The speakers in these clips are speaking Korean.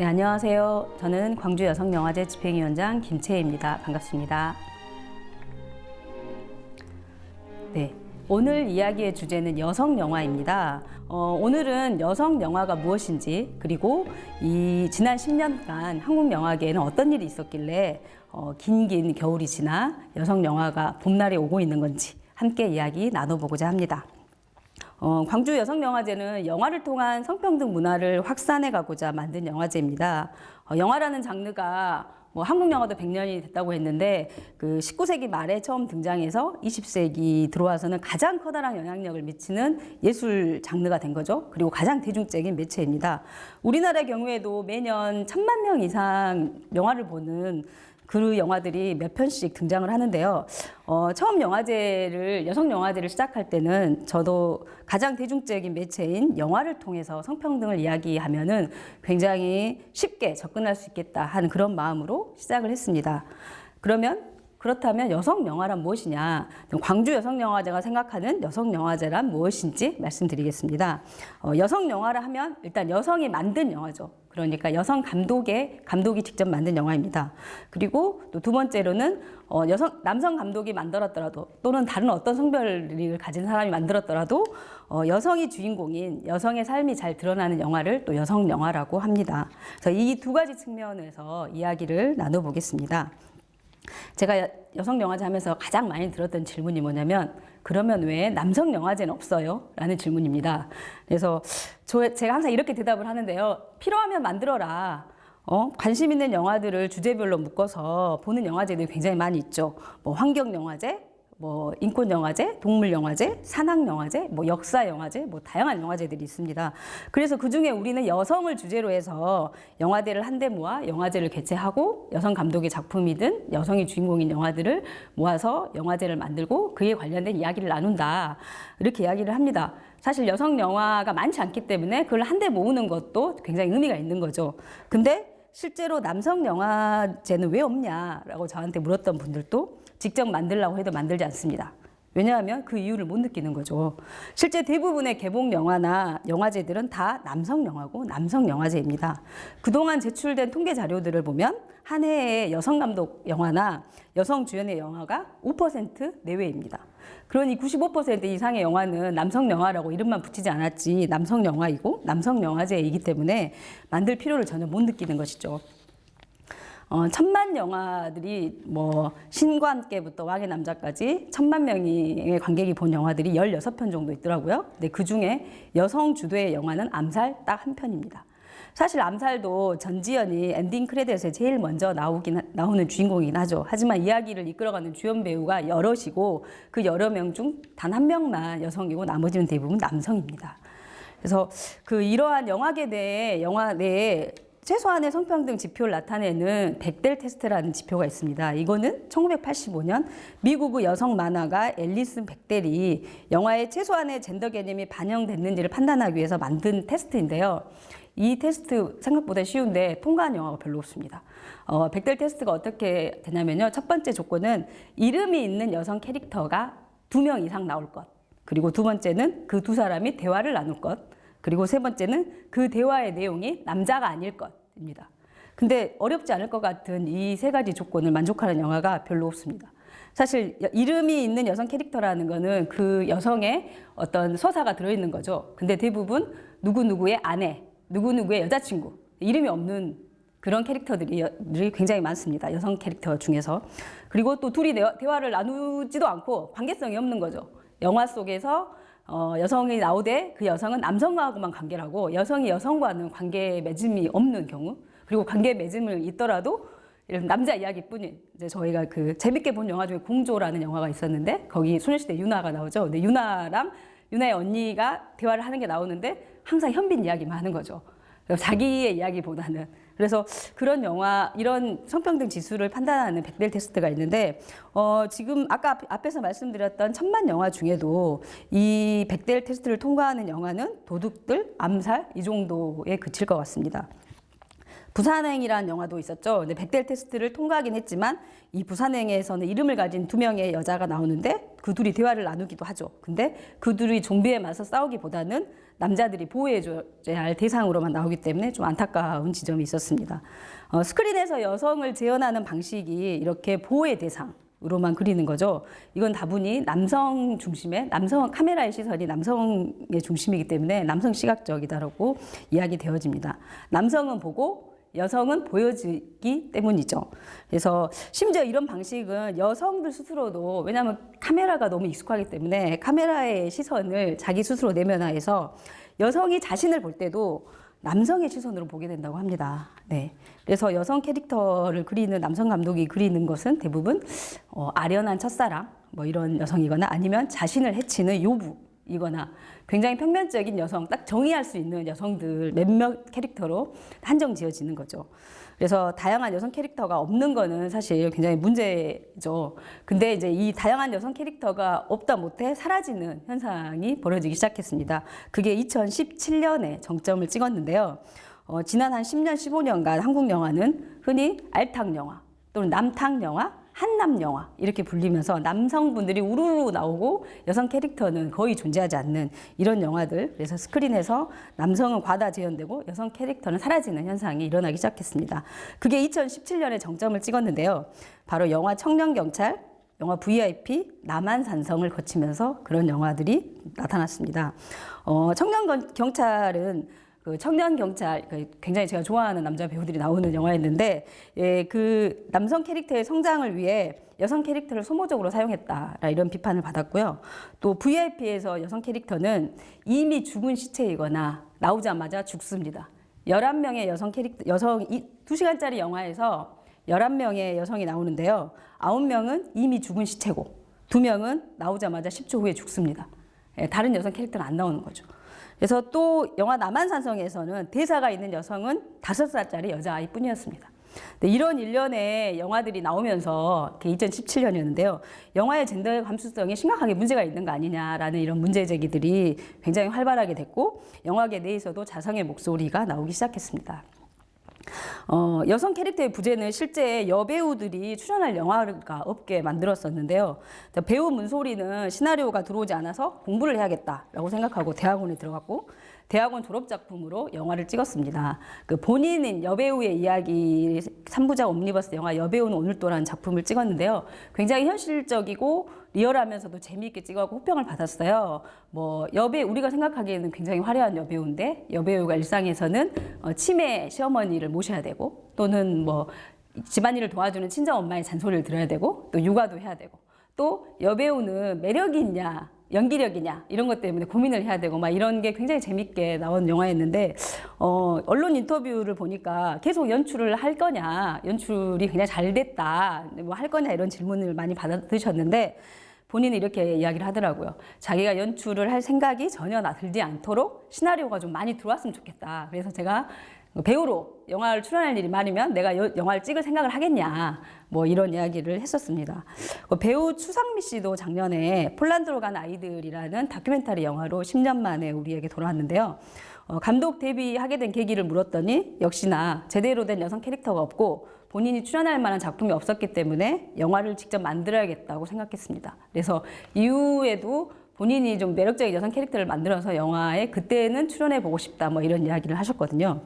네, 안녕하세요. 저는 광주 여성영화제 집행위원장 김채희입니다. 반갑습니다. 네, 오늘 이야기의 주제는 여성영화입니다. 오늘은 여성영화가 무엇인지, 그리고 이 지난 10년간 한국 영화계에는 어떤 일이 있었길래 긴 겨울이 지나 여성영화가 봄날이 오고 있는 건지 함께 이야기 나눠보고자 합니다. 광주 여성영화제는 영화를 통한 성평등 문화를 확산해 가고자 만든 영화제입니다. 영화라는 장르가 한국 영화도 100년이 됐다고 했는데 그 19세기 말에 처음 등장해서 20세기 들어와서는 가장 커다란 영향력을 미치는 예술 장르가 된 거죠. 그리고 가장 대중적인 매체입니다. 우리나라의 경우에도 매년 1000만 명 이상 영화를 보는 그 영화들이 몇 편씩 등장을 하는데요. 처음 여성 영화제를 시작할 때는 저도 가장 대중적인 매체인 영화를 통해서 성평등을 이야기하면은 굉장히 쉽게 접근할 수 있겠다 하는 그런 마음으로 시작을 했습니다. 그렇다면 여성 영화란 무엇이냐? 광주 여성영화제가 생각하는 여성 영화제란 무엇인지 말씀드리겠습니다. 여성 영화라 하면 일단 여성이 만든 영화죠. 그러니까 여성 감독이 직접 만든 영화입니다. 그리고 또 두 번째로는 남성 감독이 만들었더라도 또는 다른 어떤 성별을 가진 사람이 만들었더라도 여성이 주인공인 여성의 삶이 잘 드러나는 영화를 또 여성 영화라고 합니다. 그래서 이 두 가지 측면에서 이야기를 나눠보겠습니다. 제가 여성영화제 하면서 가장 많이 들었던 질문이 뭐냐면 그러면 왜 남성영화제는 없어요? 라는 질문입니다. 그래서 제가 항상 이렇게 대답을 하는데요. 필요하면 만들어라. 관심 있는 영화들을 주제별로 묶어서 보는 영화제들이 굉장히 많이 있죠. 환경영화제, 인권영화제, 동물영화제, 산학영화제, 역사영화제, 다양한 영화제들이 있습니다. 그래서 그중에 우리는 여성을 주제로 해서 영화대를 한데 모아 영화제를 개최하고 여성 감독의 작품이든 여성이 주인공인 영화들을 모아서 영화제를 만들고 그에 관련된 이야기를 나눈다. 이렇게 이야기를 합니다. 사실 여성 영화가 많지 않기 때문에 그걸 한데 모으는 것도 굉장히 의미가 있는 거죠. 근데 실제로 남성 영화제는 왜 없냐라고 저한테 물었던 분들도 직접 만들려고 해도 만들지 않습니다. 왜냐하면 그 이유를 못 느끼는 거죠. 실제 대부분의 개봉 영화나 영화제들은 다 남성 영화고 남성 영화제입니다. 그동안 제출된 통계 자료들을 보면 한 해에 여성 감독 영화나 여성 주연의 영화가 5% 내외입니다. 그러니 95% 이상의 영화는 남성 영화라고 이름만 붙이지 않았지 남성 영화이고 남성 영화제이기 때문에 만들 필요를 전혀 못 느끼는 것이죠. 1000만 영화들이 신과 함께부터 왕의 남자까지 1000만 명의 관객이 본 영화들이 16편 정도 있더라고요. 근데 그 중에 여성 주도의 영화는 암살 딱 한 편입니다. 사실 암살도 전지현이 엔딩 크레딧에 제일 먼저 나오는 주인공이긴 하죠. 하지만 이야기를 이끌어가는 주연 배우가 여럿이고 그 여러 명 중 단 한 명만 여성이고 나머지는 대부분 남성입니다. 그래서 이러한 영화 내에 최소한의 성평등 지표를 나타내는 bechdel 테스트라는 지표가 있습니다. 이거는 1985년 미국의 여성 만화가 앨리슨 bechdell이 영화의 최소한의 젠더 개념이 반영됐는지를 판단하기 위해서 만든 테스트인데요. 이 테스트 생각보다 쉬운데 통과한 영화가 별로 없습니다. bechdel 테스트가 어떻게 되냐면요. 첫 번째 조건은 이름이 있는 여성 캐릭터가 2명 이상 나올 것. 그리고 두 번째는 그 두 사람이 대화를 나눌 것. 그리고 세 번째는 그 대화의 내용이 남자가 아닐 것입니다. 근데 어렵지 않을 것 같은 이 세 가지 조건을 만족하는 영화가 별로 없습니다. 사실 이름이 있는 여성 캐릭터라는 거는 그 여성의 어떤 서사가 들어있는 거죠. 근데 대부분 누구누구의 아내, 누구누구의 여자친구, 이름이 없는 그런 캐릭터들이 굉장히 많습니다. 여성 캐릭터 중에서. 그리고 또 둘이 대화를 나누지도 않고 관계성이 없는 거죠. 영화 속에서 여성이 나오되 그 여성은 남성하고만 관계를 하고 여성이 여성과는 관계 맺음이 없는 경우, 그리고 관계 맺음을 있더라도 남자 이야기뿐인, 이제 저희가 재밌게 본 영화 중에 공조라는 영화가 있었는데 거기 소녀시대 유나가 나오죠. 근데 유나의 언니가 대화를 하는 게 나오는데 항상 현빈 이야기만 하는 거죠. 자기의 이야기보다는. 그래서 그런 이런 성평등 지수를 판단하는 bechdel 테스트가 있는데, 지금 아까 앞에서 말씀드렸던 1000만 영화 중에도 이 bechdel 테스트를 통과하는 영화는 도둑들, 암살 이 정도에 그칠 것 같습니다. 부산행이라는 영화도 있었죠. 근데 bechdel 테스트를 통과하긴 했지만 이 부산행에서는 이름을 가진 2명의 여자가 나오는데 그 둘이 대화를 나누기도 하죠. 근데 그 둘이 좀비에 맞서 싸우기보다는 남자들이 보호해줘야 할 대상으로만 나오기 때문에 좀 안타까운 지점이 있었습니다. 스크린에서 여성을 재현하는 방식이 이렇게 보호의 대상으로만 그리는 거죠. 이건 다분히 남성 중심의 카메라의 시선이 남성의 중심이기 때문에 남성 시각적이다라고 이야기되어집니다. 남성은 보고 여성은 보여지기 때문이죠. 그래서 심지어 이런 방식은 여성들 스스로도, 왜냐하면 카메라가 너무 익숙하기 때문에 카메라의 시선을 자기 스스로 내면화해서 여성이 자신을 볼 때도 남성의 시선으로 보게 된다고 합니다. 네. 그래서 여성 캐릭터를 그리는 남성 감독이 그리는 것은 대부분 아련한 첫사랑, 뭐 이런 여성이거나 아니면 자신을 해치는 요부이거나 굉장히 평면적인 여성, 딱 정의할 수 있는 여성들 몇몇 캐릭터로 한정 지어지는 거죠. 그래서 다양한 여성 캐릭터가 없는 거는 사실 굉장히 문제죠. 근데 이제 이 다양한 여성 캐릭터가 없다 못해 사라지는 현상이 벌어지기 시작했습니다. 그게 2017년에 정점을 찍었는데요. 지난 한 10년, 15년간 한국 영화는 흔히 알탕 영화 또는 남탕 영화, 한남 영화 이렇게 불리면서 남성분들이 우르르 나오고 여성 캐릭터는 거의 존재하지 않는 이런 영화들, 그래서 스크린에서 남성은 과다 재현되고 여성 캐릭터는 사라지는 현상이 일어나기 시작했습니다. 그게 2017년에 정점을 찍었는데요. 바로 영화 청년경찰, 영화 VIP, 남한산성을 거치면서 그런 영화들이 나타났습니다. 청년경찰은 그 청년 경찰, 굉장히 제가 좋아하는 남자 배우들이 나오는 영화였는데, 그 남성 캐릭터의 성장을 위해 여성 캐릭터를 소모적으로 사용했다, 이런 비판을 받았고요. 또 VIP에서 여성 캐릭터는 이미 죽은 시체이거나 나오자마자 죽습니다. 11명의 여성 캐릭터, 2시간짜리 영화에서 11명의 여성이 나오는데요. 9명은 이미 죽은 시체고, 2명은 나오자마자 10초 후에 죽습니다. 다른 여성 캐릭터는 안 나오는 거죠. 그래서 또 영화 남한산성에서는 대사가 있는 여성은 5살짜리 여자아이뿐이었습니다. 이런 일련의 영화들이 나오면서 2017년이었는데요. 영화의 젠더 감수성에 심각하게 문제가 있는 거 아니냐라는 이런 문제 제기들이 굉장히 활발하게 됐고 영화계 내에서도 자성의 목소리가 나오기 시작했습니다. 여성 캐릭터의 부재는 실제 여배우들이 출연할 영화가 없게 만들었었는데요. 배우 문소리는 시나리오가 들어오지 않아서 공부를 해야겠다라고 생각하고 대학원에 들어갔고 대학원 졸업작품으로 영화를 찍었습니다. 그 본인인 여배우의 이야기 3부작 옴니버스 영화 여배우는 오늘도라는 작품을 찍었는데요. 굉장히 현실적이고 리얼하면서도 재미있게 찍어서 호평을 받았어요. 뭐 우리가 생각하기에는 굉장히 화려한 여배우인데 여배우가 일상에서는 치매 시어머니를 모셔야 되고 또는 뭐 집안일을 도와주는 친정엄마의 잔소리를 들어야 되고 또 육아도 해야 되고 또 여배우는 매력이 있냐 연기력이냐 이런 것 때문에 고민을 해야 되고 막 이런 게 굉장히 재밌게 나온 영화였는데 언론 인터뷰를 보니까 계속 연출을 할 거냐 연출이 굉장히 잘 됐다 뭐 할 거냐 이런 질문을 많이 받으셨는데 본인이 이렇게 이야기를 하더라고요. 자기가 연출을 할 생각이 전혀 들지 않도록 시나리오가 좀 많이 들어왔으면 좋겠다. 그래서 제가 배우로 영화를 출연할 일이 많으면 내가 영화를 찍을 생각을 하겠냐 뭐 이런 이야기를 했었습니다. 배우 추상미 씨도 작년에 폴란드로 간 아이들이라는 다큐멘터리 영화로 10년 만에 우리에게 돌아왔는데요. 감독 데뷔하게 된 계기를 물었더니 역시나 제대로 된 여성 캐릭터가 없고 본인이 출연할 만한 작품이 없었기 때문에 영화를 직접 만들어야겠다고 생각했습니다. 그래서 이후에도 본인이 좀 매력적인 여성 캐릭터를 만들어서 영화에 그때는 출연해보고 싶다 뭐 이런 이야기를 하셨거든요.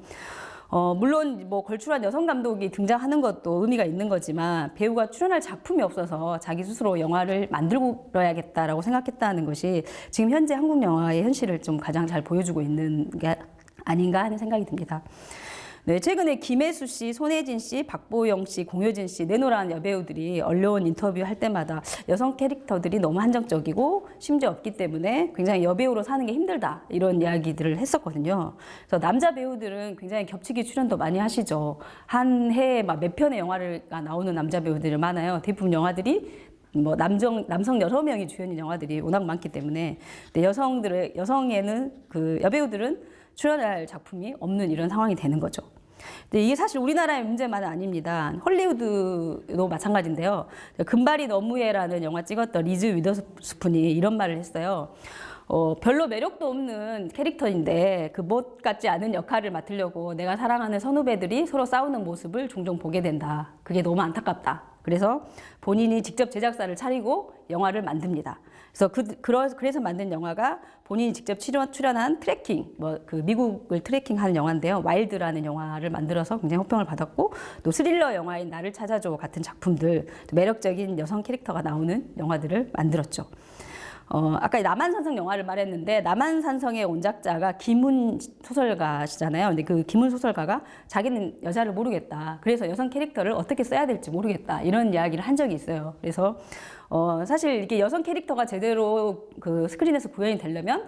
물론 뭐 걸출한 여성 감독이 등장하는 것도 의미가 있는 거지만 배우가 출연할 작품이 없어서 자기 스스로 영화를 만들어야겠다라고 생각했다는 것이 지금 현재 한국 영화의 현실을 좀 가장 잘 보여주고 있는 게 아닌가 하는 생각이 듭니다. 네, 최근에 김혜수 씨, 손혜진 씨, 박보영 씨, 공효진 씨, 내노라한 여배우들이 언론 인터뷰 할 때마다 여성 캐릭터들이 너무 한정적이고 심지어 없기 때문에 굉장히 여배우로 사는 게 힘들다 이런 이야기들을 했었거든요. 그래서 남자 배우들은 굉장히 겹치기 출연도 많이 하시죠. 한 해에 막 몇 편의 영화가 나오는 남자 배우들이 많아요. 대부분 영화들이 뭐 남성 여러 명이 주연인 영화들이 워낙 많기 때문에 근데 여성에는 그 여배우들은 출연할 작품이 없는 이런 상황이 되는 거죠. 근데 이게 사실 우리나라의 문제만은 아닙니다. 헐리우드도 마찬가지인데요. 금발이 너무해라는 영화 찍었던 리즈 위더스푼이 이런 말을 했어요. 별로 매력도 없는 캐릭터인데 그 못 같지 않은 역할을 맡으려고 내가 사랑하는 선후배들이 서로 싸우는 모습을 종종 보게 된다. 그게 너무 안타깝다. 그래서 본인이 직접 제작사를 차리고 영화를 만듭니다. 그래서 만든 영화가 본인이 직접 출연한 트래킹, 그 미국을 트래킹하는 영화인데요. 와일드라는 영화를 만들어서 굉장히 호평을 받았고, 또 스릴러 영화인 나를 찾아줘 같은 작품들, 또 매력적인 여성 캐릭터가 나오는 영화들을 만들었죠. 아까 남한산성 영화를 말했는데, 남한산성의 원작자가 김훈 소설가시잖아요. 근데 그 김훈 소설가가 자기는 여자를 모르겠다. 그래서 여성 캐릭터를 어떻게 써야 될지 모르겠다. 이런 이야기를 한 적이 있어요. 그래서 사실 이게 여성 캐릭터가 제대로 그 스크린에서 구현이 되려면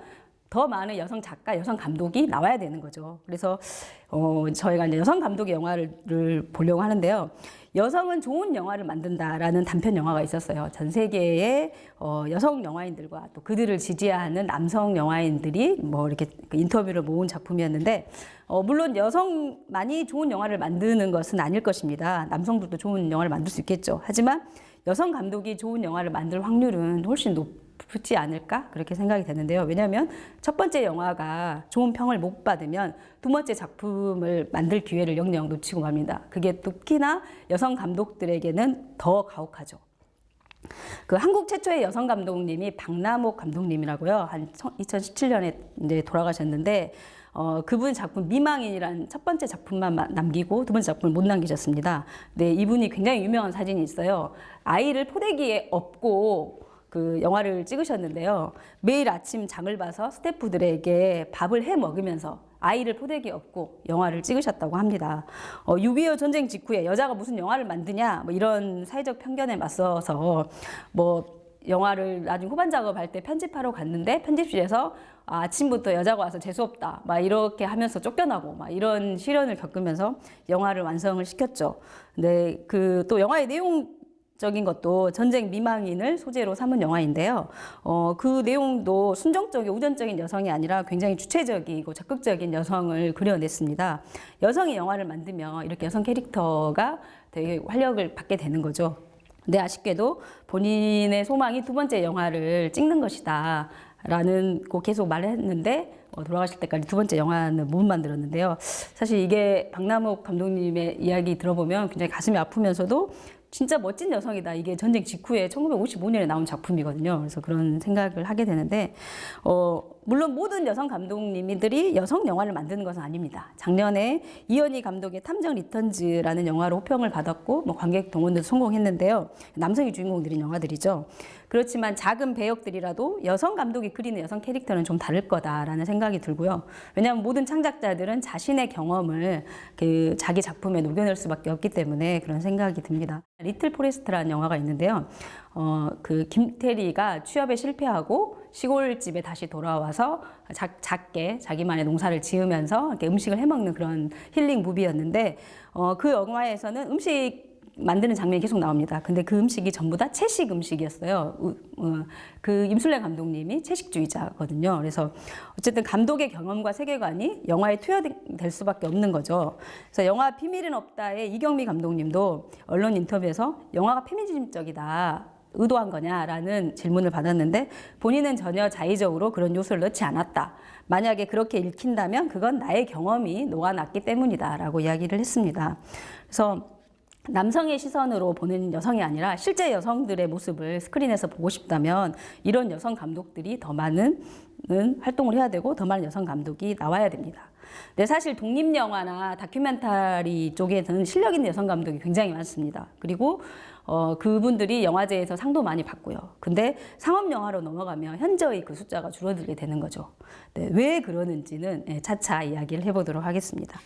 더 많은 여성 작가, 여성 감독이 나와야 되는 거죠. 그래서 저희가 이제 여성 감독의 영화를 보려고 하는데요. 여성은 좋은 영화를 만든다라는 단편 영화가 있었어요. 전 세계의 여성 영화인들과 또 그들을 지지하는 남성 영화인들이 뭐 이렇게 그 인터뷰를 모은 작품이었는데, 물론 여성만이 좋은 영화를 만드는 것은 아닐 것입니다. 남성들도 좋은 영화를 만들 수 있겠죠. 하지만 여성 감독이 좋은 영화를 만들 확률은 훨씬 높지 않을까 그렇게 생각이 되는데요. 왜냐하면 첫 번째 영화가 좋은 평을 못 받으면 두 번째 작품을 만들 기회를 영영 놓치고 맙니다. 그게 특히나 여성 감독들에게는 더 가혹하죠. 그 한국 최초의 여성 감독님이 박남옥 감독님이라고요. 한 2017년에 이제 돌아가셨는데, 그분 작품 미망인이란 첫 번째 작품만 남기고 두 번째 작품을 못 남기셨습니다. 네, 이분이 굉장히 유명한 사진이 있어요. 아이를 포대기에 업고 그 영화를 찍으셨는데요. 매일 아침 장을 봐서 스태프들에게 밥을 해 먹으면서 아이를 포대기에 업고 영화를 찍으셨다고 합니다. 6.25 전쟁 직후에 여자가 무슨 영화를 만드냐, 뭐 이런 사회적 편견에 맞서서 영화를 나중 후반 작업할 때 편집하러 갔는데 편집실에서 아침부터 여자가 와서 재수없다 막 이렇게 하면서 쫓겨나고 막 이런 시련을 겪으면서 영화를 완성을 시켰죠. 근데 그 또 영화의 내용적인 것도 전쟁 미망인을 소재로 삼은 영화인데요. 그 내용도 순정적인 우전적인 여성이 아니라 굉장히 주체적이고 적극적인 여성을 그려냈습니다. 여성이 영화를 만들면 이렇게 여성 캐릭터가 되게 활력을 받게 되는 거죠. 근데 아쉽게도 본인의 소망이 두 번째 영화를 찍는 것이다 라는 거 계속 말을 했는데, 돌아가실 때까지 두 번째 영화는 못 만들었는데요. 사실 이게 박남욱 감독님의 이야기 들어보면 굉장히 가슴이 아프면서도 진짜 멋진 여성이다. 이게 전쟁 직후에 1955년에 나온 작품이거든요. 그래서 그런 생각을 하게 되는데, 물론 모든 여성 감독님들이 여성 영화를 만드는 것은 아닙니다. 작년에 이현희 감독의 탐정 리턴즈라는 영화로 호평을 받았고, 관객 동원도 성공했는데요. 남성이 주인공들인 영화들이죠. 그렇지만 작은 배역들이라도 여성 감독이 그리는 여성 캐릭터는 좀 다를 거다라는 생각이 들고요. 왜냐하면 모든 창작자들은 자신의 경험을 그 자기 작품에 녹여낼 수밖에 없기 때문에 그런 생각이 듭니다. 리틀 포레스트라는 영화가 있는데요. 그 김태리가 취업에 실패하고 시골집에 다시 돌아와서 작게 자기만의 농사를 지으면서 이렇게 음식을 해먹는 그런 힐링 무비였는데, 그 영화에서는 음식 만드는 장면이 계속 나옵니다. 근데 그 음식이 전부 다 채식 음식이었어요. 그 임술래 감독님이 채식주의자거든요. 그래서 어쨌든 감독의 경험과 세계관이 영화에 투여될 수밖에 없는 거죠. 그래서 영화 비밀은 없다의 이경미 감독님도 언론 인터뷰에서 영화가 페미니즘적이다, 의도한 거냐라는 질문을 받았는데, 본인은 전혀 자의적으로 그런 요소를 넣지 않았다. 만약에 그렇게 읽힌다면 그건 나의 경험이 녹아났기 때문이다라고 이야기를 했습니다. 그래서 남성의 시선으로 보는 여성이 아니라 실제 여성들의 모습을 스크린에서 보고 싶다면 이런 여성 감독들이 더 많은 활동을 해야 되고 더 많은 여성 감독이 나와야 됩니다. 근데 사실 독립영화나 다큐멘터리 쪽에는 실력 있는 여성 감독이 굉장히 많습니다. 그리고 그분들이 영화제에서 상도 많이 받고요. 근데 상업영화로 넘어가면 현저히 그 숫자가 줄어들게 되는 거죠. 네, 왜 그러는지는 차차 이야기를 해보도록 하겠습니다.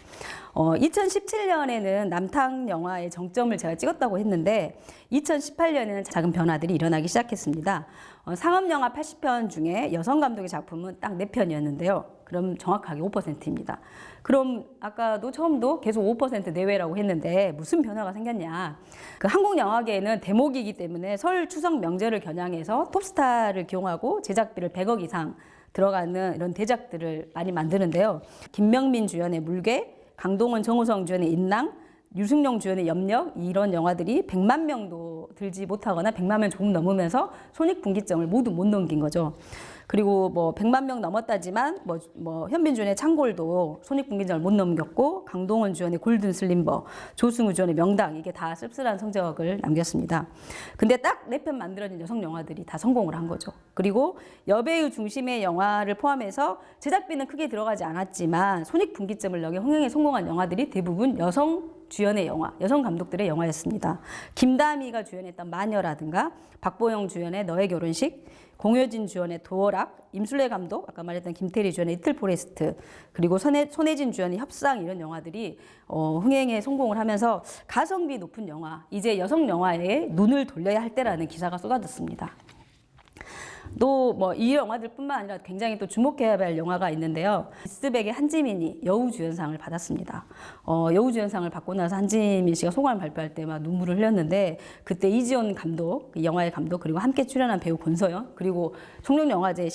2017년에는 남탕 영화의 정점을 제가 찍었다고 했는데 2018년에는 작은 변화들이 일어나기 시작했습니다. 상업영화 80편 중에 여성 감독의 작품은 딱 4편이었는데요. 그럼 정확하게 5%입니다. 그럼 아까도 처음도 계속 5% 내외라고 했는데 무슨 변화가 생겼냐. 그 한국 영화계에는 대목이기 때문에 설 추석 명절을 겨냥해서 톱스타를 기용하고 제작비를 100억 이상 들어가는 이런 대작들을 많이 만드는데요. 김명민 주연의 물개, 강동원, 정우성 주연의 인랑, 유승용 주연의 염력, 이런 영화들이 100만 명도 명도 들지 못하거나 100만 명 조금 넘으면서 손익분기점을 모두 못 넘긴 거죠. 그리고 뭐 100만 명 넘었다지만 뭐 현빈 주연의 창골도 손익분기점을 못 넘겼고, 강동원 주연의 골든 슬림버, 조승우 주연의 명당, 이게 다 씁쓸한 성적을 남겼습니다. 근데 딱 4편 만들어진 여성 영화들이 다 성공을 한 거죠. 그리고 여배우 중심의 영화를 포함해서 제작비는 크게 들어가지 않았지만 손익분기점을 넘겨 흥행에 성공한 영화들이 대부분 여성 주연의 영화, 여성 감독들의 영화였습니다. 김다미가 주연했던 마녀라든가, 박보영 주연의 너의 결혼식, 공효진 주연의 도어락, 임술래 감독, 아까 말했던 김태리 주연의 리틀 포레스트, 그리고 손혜진 주연의 협상, 이런 영화들이 흥행에 성공을 하면서 가성비 높은 영화, 이제 여성 영화에 눈을 돌려야 할 때라는 기사가 쏟아졌습니다. 또 뭐 이 영화들뿐만 아니라 굉장히 또 주목해야 할 영화가 있는데요. 미스백의 한지민이 여우주연상을 받았습니다. 여우주연상을 받고 나서 한지민 씨가 소감을 발표할 때 막 눈물을 흘렸는데, 그때 이지원 감독, 이 영화의 감독, 그리고 함께 출연한 배우 권서연, 그리고 청룡영화제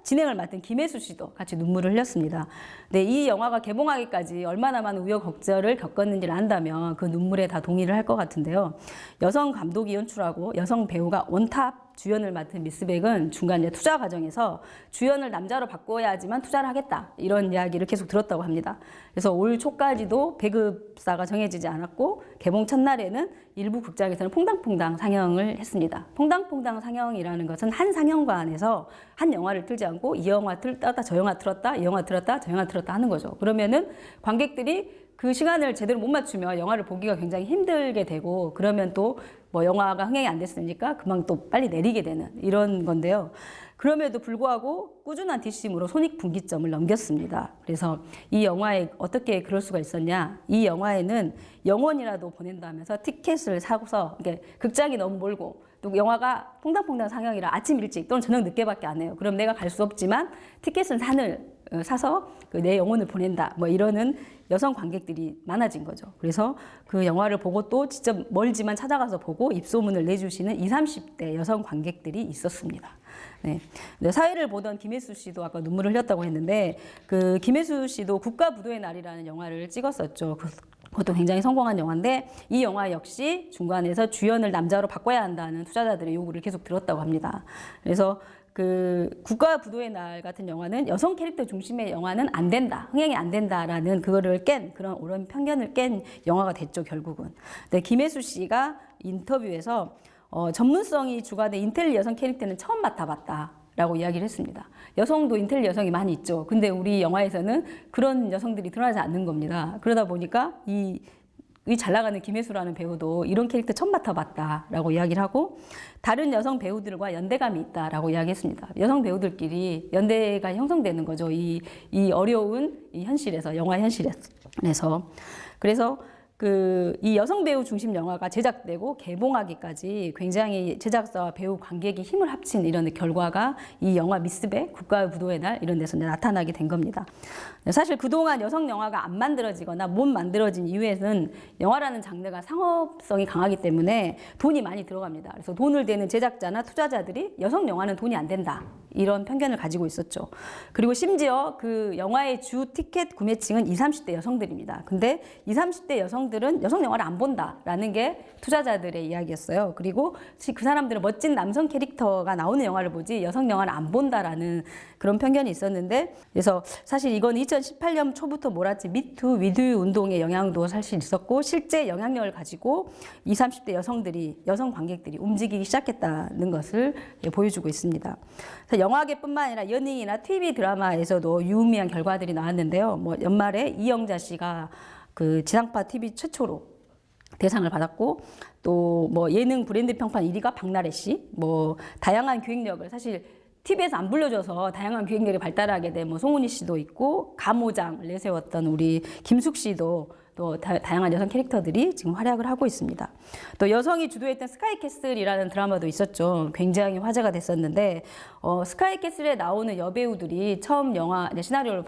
진행을 맡은 김혜수 씨도 같이 눈물을 흘렸습니다. 네, 이 영화가 개봉하기까지 얼마나 많은 우여곡절을 겪었는지를 안다면 그 눈물에 다 동의를 할 것 같은데요. 여성 감독이 연출하고 여성 배우가 원탑 주연을 맡은 미스백은 중간 투자 과정에서 주연을 남자로 바꿔야지만 투자를 하겠다, 이런 이야기를 계속 들었다고 합니다. 그래서 올 초까지도 배급사가 정해지지 않았고, 개봉 첫날에는 일부 극장에서는 퐁당퐁당 상영을 했습니다. 퐁당퐁당 상영이라는 것은 한 상영관에서 한 영화를 틀지 않고 이 영화 틀었다 저 영화 틀었다, 이 영화 틀었다 저 영화 틀었다 하는 거죠. 그러면은 관객들이 그 시간을 제대로 못 맞추면 영화를 보기가 굉장히 힘들게 되고, 그러면 또 뭐 영화가 흥행이 안 됐으니까 그만 또 빨리 내리게 되는 이런 건데요. 그럼에도 불구하고 꾸준한 뒷심으로 손익분기점을 넘겼습니다. 그래서 이 영화에 어떻게 그럴 수가 있었냐? 이 영화에는 영원이라도 보낸다면서 티켓을 사고서, 이게 극장이 너무 멀고 또 영화가 퐁당퐁당 상영이라 아침 일찍 또는 저녁 늦게밖에 안 해요. 그럼 내가 갈 수 없지만 티켓은 사서 내 영혼을 보낸다, 뭐 이러는 여성 관객들이 많아진 거죠. 그래서 그 영화를 보고 또 직접 멀지만 찾아가서 보고 입소문을 내주시는 20, 30대 여성 관객들이 있었습니다. 네. 사회를 보던 김혜수 씨도 아까 눈물을 흘렸다고 했는데, 그 김혜수 씨도 국가부도의 날이라는 영화를 찍었었죠. 그것도 굉장히 성공한 영화인데, 이 영화 역시 중간에서 주연을 남자로 바꿔야 한다는 투자자들의 요구를 계속 들었다고 합니다. 그래서 그 국가부도의 날 같은 영화는 여성 캐릭터 중심의 영화는 안 된다, 흥행이 안 된다라는 그거를 깬, 그런 오랜 편견을 깬 영화가 됐죠, 결국은. 근데 김혜수 씨가 인터뷰에서 전문성이 주가된 인텔 여성 캐릭터는 처음 맡아봤다 라고 이야기를 했습니다. 여성도 인텔 여성이 많이 있죠. 근데 우리 영화에서는 그런 여성들이 드러나지 않는 겁니다. 그러다 보니까 이 잘 나가는 김혜수라는 배우도 이런 캐릭터 처음 맡아봤다라고 이야기를 하고, 다른 여성 배우들과 연대감이 있다라고 이야기했습니다. 여성 배우들끼리 연대가 형성되는 거죠. 이 어려운 이 현실에서, 영화 현실에서. 그래서 이 여성 배우 중심 영화가 제작되고 개봉하기까지 굉장히 제작사와 배우 관객이 힘을 합친 이런 결과가 이 영화 미스백, 국가부도의 날, 이런 데서 나타나게 된 겁니다. 사실 그동안 여성 영화가 안 만들어지거나 못 만들어진 이유에는 영화라는 장르가 상업성이 강하기 때문에 돈이 많이 들어갑니다. 그래서 돈을 대는 제작자나 투자자들이 여성 영화는 돈이 안 된다, 이런 편견을 가지고 있었죠. 그리고 심지어 그 영화의 주 티켓 구매층은 20, 30대 여성들입니다. 근데 20, 30대 여성들은 여성 영화를 안 본다라는 게 투자자들의 이야기였어요. 그리고 그 사람들은 멋진 남성 캐릭터가 나오는 영화를 보지 여성 영화를 안 본다라는 그런 편견이 있었는데, 그래서 사실 이건 2018년 초부터 몰았지 미투, 위드 운동의 영향도 사실 있었고, 실제 영향력을 가지고 20, 30대 여성 관객들이 움직이기 시작했다는 것을 보여주고 있습니다. 영화계뿐만 아니라 연예인이나 TV 드라마에서도 유의미한 결과들이 나왔는데요. 뭐 연말에 이영자 씨가 그 지상파 TV 최초로 대상을 받았고, 또 뭐 예능 브랜드 평판 1위가 박나래 씨, 뭐 다양한 기획력을, 사실 TV에서 안 불려줘서 다양한 기획력이 발달하게 된 뭐 송은이 씨도 있고, 감호장을 내세웠던 우리 김숙 씨도, 또 다양한 여성 캐릭터들이 지금 활약을 하고 있습니다. 또 여성이 주도했던 스카이캐슬이라는 드라마도 있었죠. 굉장히 화제가 됐었는데, 스카이캐슬에 나오는 여배우들이 처음 영화 시나리오를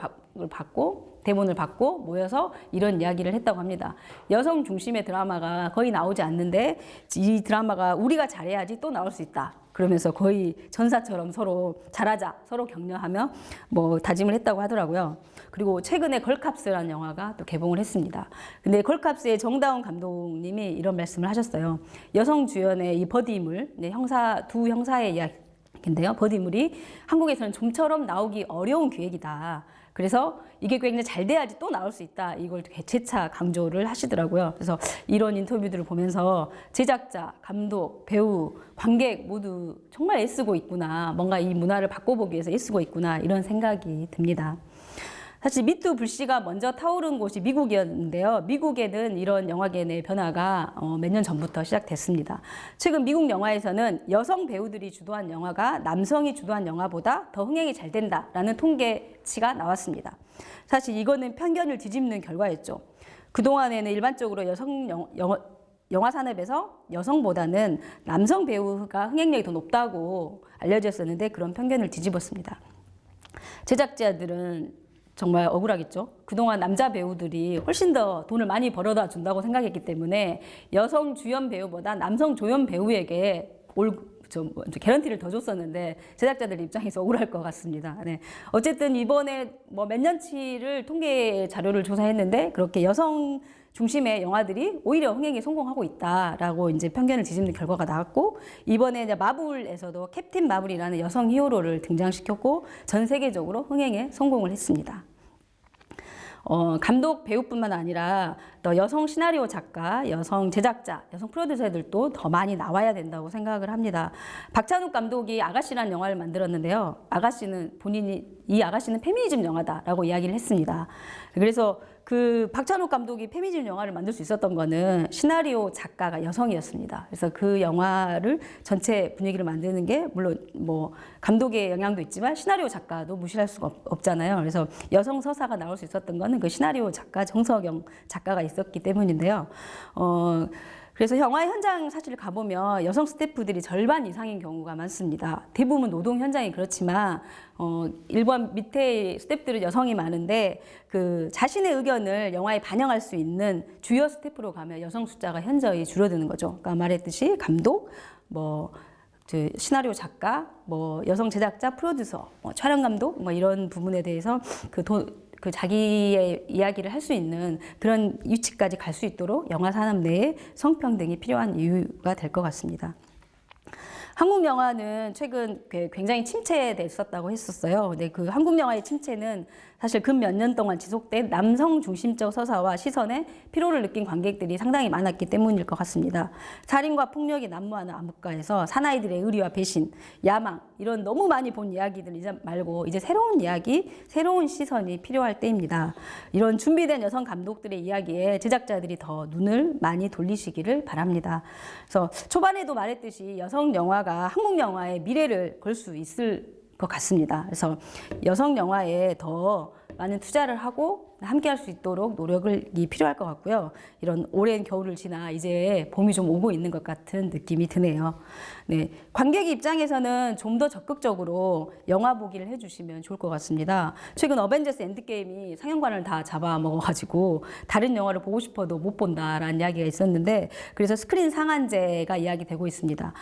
받고 대본을 받고 모여서 이런 이야기를 했다고 합니다. 여성 중심의 드라마가 거의 나오지 않는데 이 드라마가 우리가 잘해야지 또 나올 수 있다. 그러면서 거의 전사처럼 서로 잘하자, 서로 격려하며 뭐 다짐을 했다고 하더라고요. 그리고 최근에 걸캅스라는 영화가 또 개봉을 했습니다. 근데 걸캅스의 정다운 감독님이 이런 말씀을 하셨어요. 여성 주연의 이 버디물, 두 형사의 이야기인데요. 버디물이 한국에서는 좀처럼 나오기 어려운 기획이다. 그래서 이게 굉장히 잘 돼야지 또 나올 수 있다. 이걸 재차 강조를 하시더라고요. 그래서 이런 인터뷰들을 보면서 제작자, 감독, 배우, 관객 모두 정말 애쓰고 있구나. 뭔가 이 문화를 바꿔보기 위해서 애쓰고 있구나. 이런 생각이 듭니다. 사실 미투 불씨가 먼저 타오른 곳이 미국이었는데요. 미국에는 이런 영화계 내 변화가 몇 년 전부터 시작됐습니다. 최근 미국 영화에서는 여성 배우들이 주도한 영화가 남성이 주도한 영화보다 더 흥행이 잘 된다라는 통계치가 나왔습니다. 사실 이거는 편견을 뒤집는 결과였죠. 그동안에는 일반적으로 영화 산업에서 여성보다는 남성 배우가 흥행력이 더 높다고 알려졌었는데 그런 편견을 뒤집었습니다. 제작자들은 정말 억울하겠죠. 그동안 남자 배우들이 훨씬 더 돈을 많이 벌어다 준다고 생각했기 때문에 여성 주연 배우보다 남성 조연 배우에게 개런티를 더 줬었는데 제작자들 입장에서 억울할 것 같습니다. 네. 어쨌든 이번에 몇 년치를 통계 자료를 조사했는데 그렇게 여성 중심의 영화들이 오히려 흥행에 성공하고 있다라고 이제 편견을 뒤집는 결과가 나왔고 이번에 이제 마블에서도 캡틴 마블이라는 여성 히어로를 등장시켰고 전 세계적으로 흥행에 성공을 했습니다. 감독, 배우뿐만 아니라 또 여성 시나리오 작가, 여성 제작자, 여성 프로듀서들도 더 많이 나와야 된다고 생각을 합니다. 박찬욱 감독이 아가씨라는 영화를 만들었는데요. 이 아가씨는 페미니즘 영화다라고 이야기를 했습니다. 그래서 그 박찬욱 감독이 페미니즘 영화를 만들 수 있었던 거는 시나리오 작가가 여성이었습니다. 그래서 그 영화를 전체 분위기를 만드는 게 물론 뭐 감독의 영향도 있지만 시나리오 작가도 무시할 수가 없잖아요. 그래서 여성 서사가 나올 수 있었던 거는 그 시나리오 작가 정석영 작가가 있었기 때문인데요. 그래서 영화 현장 사실 가보면 여성 스태프들이 절반 이상인 경우가 많습니다. 대부분 노동 현장이 그렇지만 일반 밑에 스태프들은 여성이 많은데 그 자신의 의견을 영화에 반영할 수 있는 주요 스태프로 가면 여성 숫자가 현저히 줄어드는 거죠. 그러니까 말했듯이 감독, 시나리오 작가, 여성 제작자, 프로듀서, 촬영 감독 이런 부분에 대해서 그 자기의 이야기를 할 수 있는 그런 위치까지 갈 수 있도록 영화 산업 내에 성평등이 필요한 이유가 될 것 같습니다. 한국 영화는 최근 굉장히 침체됐었다고 했었어요. 근데 그 한국 영화의 침체는 사실 근 몇 년 동안 지속된 남성 중심적 서사와 시선에 피로를 느낀 관객들이 상당히 많았기 때문일 것 같습니다. 살인과 폭력이 난무하는 암흑가에서 사나이들의 의리와 배신, 야망 이런 너무 많이 본 이야기들 말고 이제 새로운 이야기, 새로운 시선이 필요할 때입니다. 이런 준비된 여성 감독들의 이야기에 제작자들이 더 눈을 많이 돌리시기를 바랍니다. 그래서 초반에도 말했듯이 여성 영화가 한국 영화의 미래를 걸 수 있을 것 같습니다. 그래서 여성 영화에 더 많은 투자를 하고 함께 할 수 있도록 노력이 필요할 것 같고요. 이런 오랜 겨울을 지나 이제 봄이 좀 오고 있는 것 같은 느낌이 드네요. 네, 관객 입장에서는 좀 더 적극적으로 영화 보기를 해주시면 좋을 것 같습니다. 최근 어벤져스 엔드게임이 상영관을 다 잡아먹어가지고 다른 영화를 보고 싶어도 못 본다라는 이야기가 있었는데 그래서 스크린 상한제가 이야기되고 있습니다.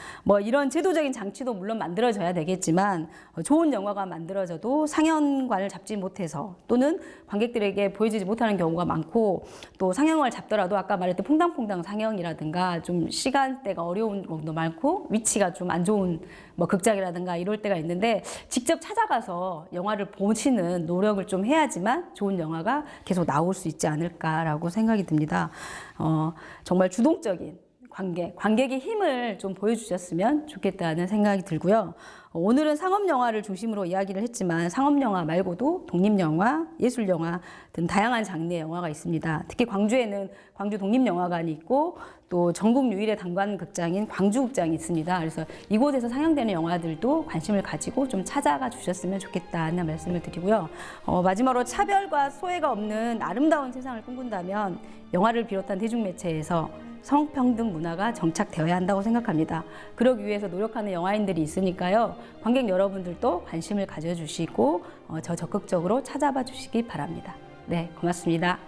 이런 제도적인 장치도 물론 만들어져야 되겠지만 좋은 영화가 만들어져도 상영관을 잡지 못해서 또는 관객들에게 보여지지 못하는 경우가 많고 또 상영을 잡더라도 아까 말했던 퐁당퐁당 상영이라든가 좀 시간대가 어려운 경우도 많고 위치가 좀 안 좋은 극장이라든가 이럴 때가 있는데 직접 찾아가서 영화를 보시는 노력을 좀 해야지만 좋은 영화가 계속 나올 수 있지 않을까라고 생각이 듭니다. 정말 주동적인 관객의 힘을 좀 보여주셨으면 좋겠다는 생각이 들고요. 오늘은 상업영화를 중심으로 이야기를 했지만 상업영화 말고도 독립영화, 예술영화 등 다양한 장르의 영화가 있습니다. 특히 광주에는 광주 독립영화관이 있고 또 전국 유일의 단관극장인 광주극장이 있습니다. 그래서 이곳에서 상영되는 영화들도 관심을 가지고 좀 찾아가 주셨으면 좋겠다는 말씀을 드리고요. 마지막으로 차별과 소외가 없는 아름다운 세상을 꿈꾼다면 영화를 비롯한 대중매체에서 성평등 문화가 정착되어야 한다고 생각합니다. 그러기 위해서 노력하는 영화인들이 있으니까요. 관객 여러분들도 관심을 가져주시고 저 적극적으로 찾아봐 주시기 바랍니다. 네, 고맙습니다.